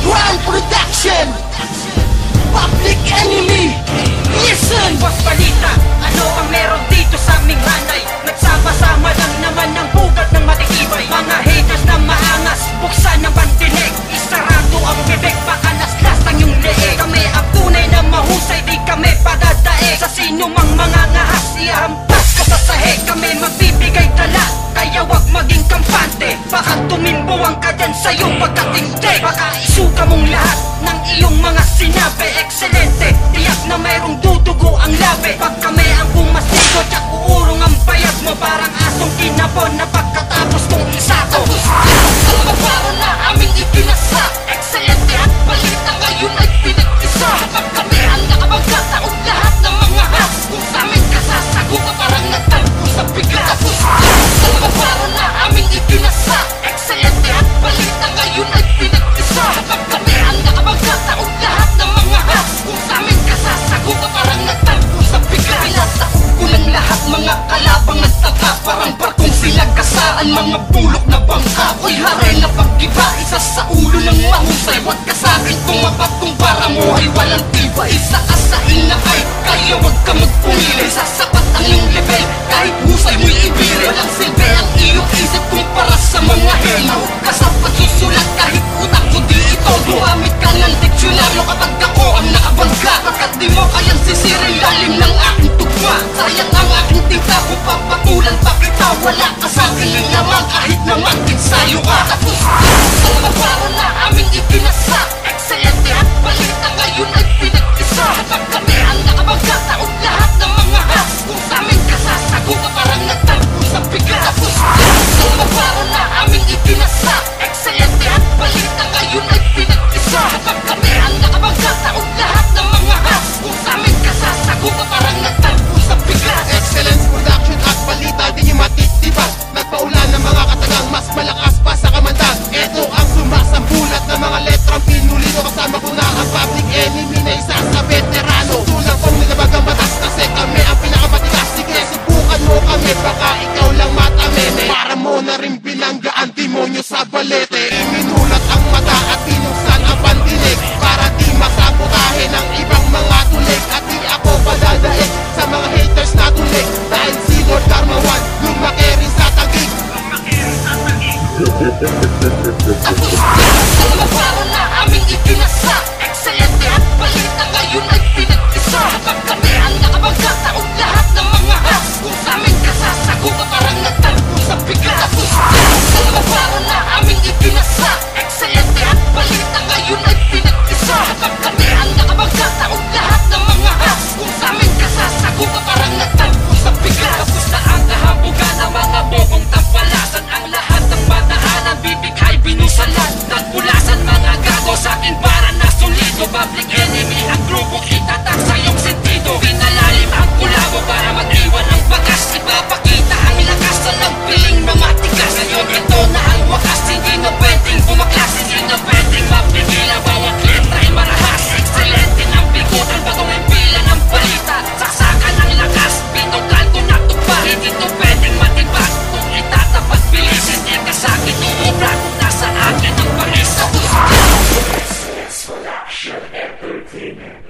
Underground Production, Public Enemy. Listen! Boss Balita, ano ang meron dito sa aming hanay? Nagsama-sama lang naman ng bugat ng matitibay. Mga haters na maangas, buksan ang pandinig. Isarado ang bibig, baka naslas ang iyong leeg. Kami ang tunay na mahusay, di kami padadaig. Sa sino mang mga ngahas, ihampas ko sa sahig. Kami magbibigay dala, kaya wag maging kampante. Baka tumimbo ang kadyan sa'yo pagkatindig. Baka isuka mong lahat ng iyong mga sinabi. Excelente, tiyak na mayroong dudugo ang labi. Pag kami ang bumasigo, tsak uurong ang bayad mo. Parang asong kinabon na pagkatapos kong isako. Para na aming ipinasa, excelente at balita ngayon ay pinag-isa. Pag kami ang nakabagkataog lahat ng mga has, kung sa amin kasasago ka parang nagtagpo sa bigla. Para na aming ipinasa, excelente at balita ngayon ay pinag-isa. Pag kami ang nakabagkataog lahat ng mga has, kung sa amin kasasago ka parang nagtagpo sa bigla. Pinataog ko ng lahat mga kalabang nagtaka, parang barkong sinagkasaan mga bulok na bangka. Ko'y haray na pag-iba, isa sa ulo ng mahusay. Huwag ka sa'kin tumapat kung para mo ay walang tiba. Isa ka sa inaay, kaya huwag ka magpumili. Sasapat ang iyong level, kahit husay mo'y ibili. Walang silbi ang iyong isip kung para sa mga hena. Huwag ka sa pagsusulat kahit utak ko di ito. Gumamit ka ng diksyonaryo kapag ako ang nakabangga. Pagkat di mo kayang sisirin lalim ng aking tugma. Sayang ang aking tinta kung papatulan pa kita. Wala ka sa'kin ng naman kahit naman kinsayo ka. Tapos para na aming ipinasa, excelente at balita ngayon ay pinag-isa. Pag kami ang nakabagkataog lahat ng mga has, kung sa amin kasasago ka parang nagtagpo sa bigla. Tapos para na aming ipinasa, excelente at balita ngayon ay pinag-isa. Pag kami ang nakabagkataog lahat ng mga has, kung sa amin kasasago ka parang nagtagpo sa bigla. Excellence Production at balita di nyo matitibas. Nagpaulan ng mga katagang mas malakas pa sa kamandag. Ito ang sumasambulat ng mga letrang pinulino. Kasama ko na ang Public Enemy na isa sa veterano. Tulang kong nilabag ang batas kasi kami ang pinakamatigas. Sige, subukan mo kami, baka ikaw lang matameme. Para mo na rin bilangga ang demonyo sa balete. Iminulat ang mata at binuksan ang pandinig para di masabotahe ng ibang mga tulig. At di ako padadaig sa mga haters na tulig. Dahil si Lord Karma 1 lumaki rin sa tagig. Tapos para na aming ipinasa, excelente at balita ngayon ay pinag-isa. Pag kami ang nakabagkataog lahat ng mga has, kung sa amin kasasago ka parang nagtagpo sa bigla. Tapos para na aming ipinasa, excelente at balita ngayon ay pinag-isa. Pag kami ang nakabagkataog lahat ng mga has, kung sa amin kasasago ka parang nagtagpo sa bigla. Tapos na ang kahambugan ng mga bokong tampalasan, ang lahat ng madaanan bibig ay binusalan. Nagpulasan mga gago sa akin para na solido. Public Enemy ang grupong itatak sa iyong sentido. Pinalalim ang kulabo para mag-iwan ng bagas. Ipapakita ang lakas sa nagpiling na matigas. Ngayon ito na ang wakas, hindi na pwedeng bumaklas. Hindi na pwedeng mapigilan, bawat letra ay marahas. Excelente ng bigutan, bagong impilan ng balita. Saksakan ng lakas, pitukan ko na tupa. Hindi to pwedeng matibag, kung itatapat bilis. Hindi ka sa'kin uubra, kung nasa akin ang panis. Excellence Production Entertainment.